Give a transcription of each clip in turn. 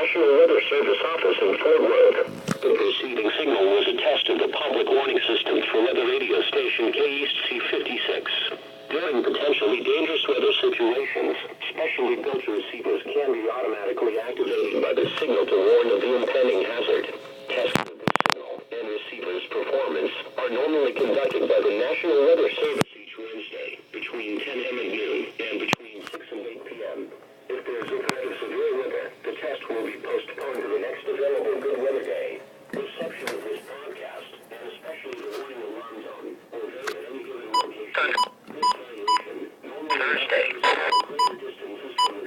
National Weather Service office in Fort Worth. The preceding signal was a test of the public warning system for weather radio station KEAS 56. During potentially dangerous weather situations, specially built receivers can be automatically activated by the signal to warn of the impending hazard. Tests of this signal and receiver's performance are normally conducted by the National Weather Service each Wednesday between 10 a.m. and noon and between 6 and 8 p.m. If there is a threat of severe weather, the test will be postponed to the next available good weather day. Reception of this broadcast, and especially the warning alarm zone, will vary at any given location. Thursday.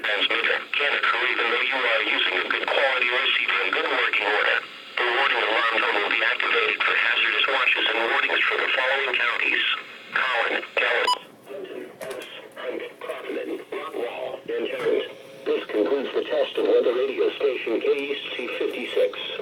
Transmitter can occur even though you are using a good quality receiver in good working order. The warning alarm zone will be activated for hazardous watches and warnings for the following counties: Collin, Dallas, Clinton, Ellis, Hunt, Kaufman, Rockwall, and Tarrant. This concludes the test of weather radio station KEAS 56.